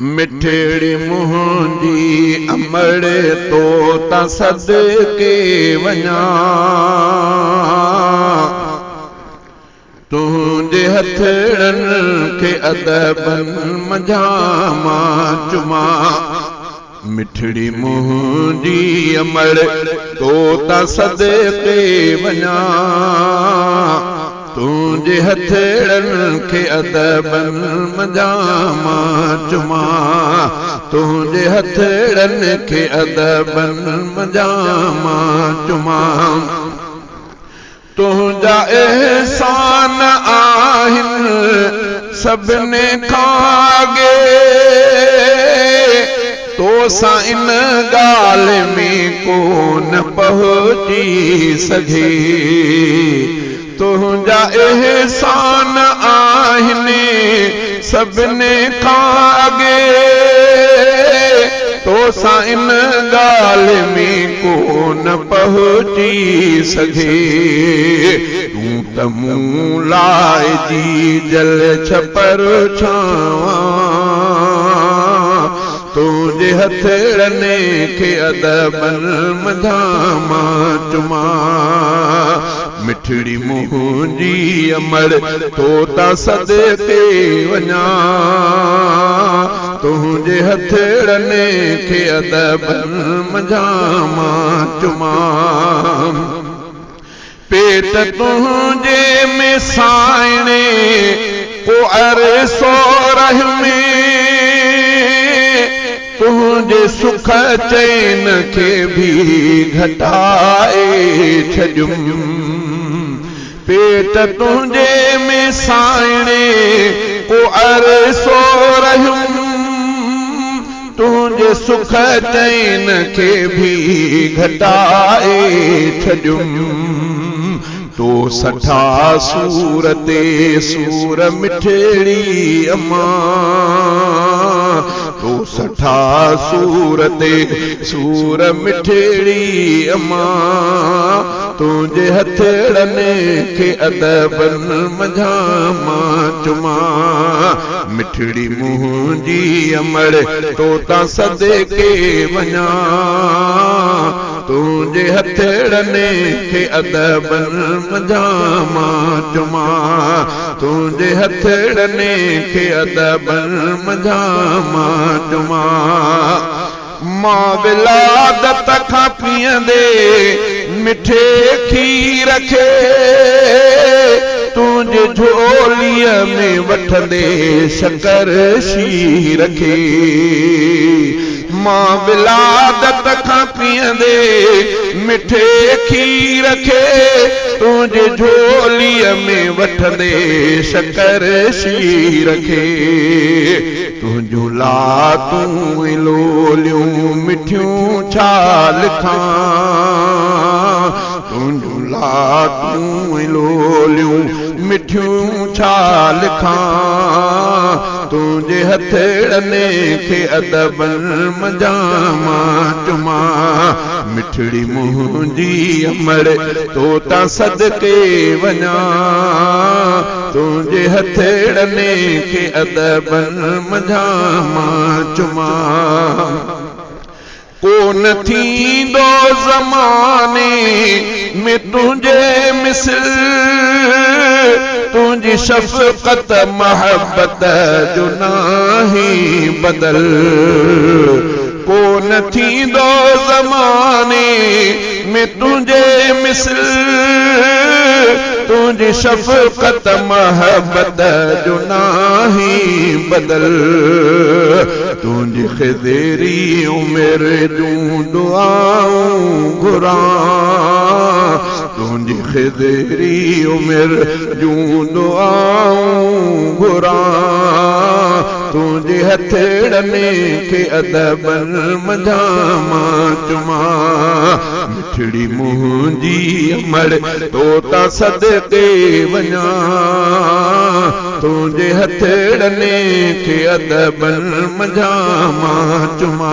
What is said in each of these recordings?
मिठड़ी मुंहिंजी अमड़ तो ता सदके वञा तुंहिंजे हथड़नि खे अदबनि मंझां मां चुमा मिठड़ी मुंहिंजी अमड़ तो ता सदके वञा तुंहिंजे हथड़नि खे अदबनि मंझां मां चुमा तुंहिंजे हथड़नि खे अदबनि मंझां मां चुमा तुंहिंजा एहसान आहिनि सभिनी खां अॻे तोसां इन ॻाल्हि में कोन पहुची सघे तुंहिंजा एहसान आहिनि सभिनी खां अॻे तोसां इन ॻाल्हि में कोन पहुची सघे तूं त मूं लाइ जी जल छपर छावां तुंहिंजे हथड़नि खे अदबनि मंझां मां चुमा मिठड़ी मुंहिंजी अमड़ तो ता सदके वञा तुंहिंजे हथड़नि खे अदबनि मंझां मां चुमा पेट तुंहिंजे में साइणे को अरसो रहमे तुंहिंजे सुख चैन खे भी घटाए छॾियुमि पेट तुंहिंजे में साइणे को अरसो रहियुमि तुंहिंजे सुख चैन खे भी घटाए छॾियुमि तो सठा सूर ते सूर मिठड़ी अम्मा तो सठा सूर ते सूर मिठड़ी अम्मा तुंहिंजे हथड़नि खे अदबनि मंझां मां चुमा मिठड़ी मुंहिंजी अमड़ तो ता सदके वञा तुंहिंजे हथड़नि खे अदबनि मंझां मां चुमा तुंहिंजे हथड़नि खे अदबनि मंझां मां चुमा मां विलादत खां पीअंदे मिठे खीर खे तुंहिंजे झोलीअ में वठंदे शकर शीर खे मां विलादत खां पीअंदे मिठे खीर खे तुंहिंजे झोलीअ में वठंदे शकर शीर खे तुंहिंजूं लातूं लोलियूं मिठियूं छा लिखां तुंहिंजूं लातूं लोलियूं मिठियूं छा लिखां तुंहिंजे हथड़नि खे अदबनि मंझां मां चुमा मिठड़ी मुंहिंजी अमड़ तो ता सदके वञा तुंहिंजे हथड़नि खे अदबनि मंझां मां चुमा कोन थींदो ज़माने में तुंहिंजे मिसल तुंहिंजी शफ़क़त महबत जो नाही बदल कोन थींदो ज़माने में तुंहिंजे मिसल तुंहिंजी शफ़क़त महबत जो नाही बदल तुंहिंजी ख़िदेरी उमिरि जूं दुआऊं घुरां तुंहिंजी ख़िदेरी उमिरि जूं दुआऊं घुरां तुंहिंजे हथड़नि खे अदबनि मंझां मां चुमा मिठड़ी मुंहिंजी अमड़ तो ता सदके वञा तुंहिंजे हथड़नि खे अदबनि मंझां मां चुमा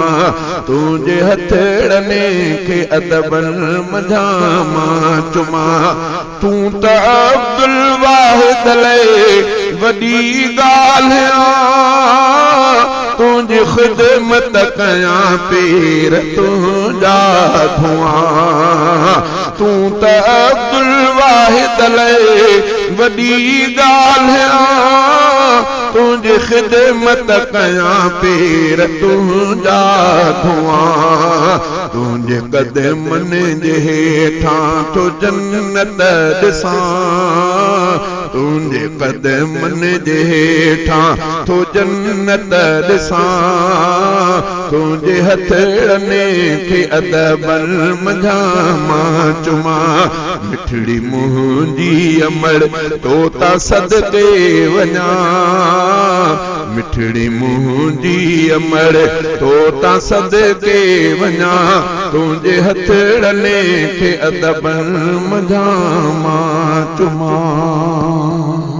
तुंहिंजे हथड़नि खे अदबनि मंझां मां चुमा तूं त अब्दुल वाहिद लाइ वॾी ॻाल्हि तुझी खिदमत कया पीर तुझा धुआं तू त अब्दुल वाहिद लए वडी गाल्हियां तुझी खिदमत कया पीर तुझा धुआं तुझे कदमन जे हेठां तो जन्नत ॾिसां तुझे कदमन जे हेठां तो जन्नत ॾिसां तुझे हथड़ने खे अदबल मंझा मां चुमा मिठड़ी मुंहिंजी अमर तोता सदके वञा मिठड़ी मुंहिंजी अमर तोता सदके वञा तुझे हथड़ने खे अदबल मंझा मां चुमा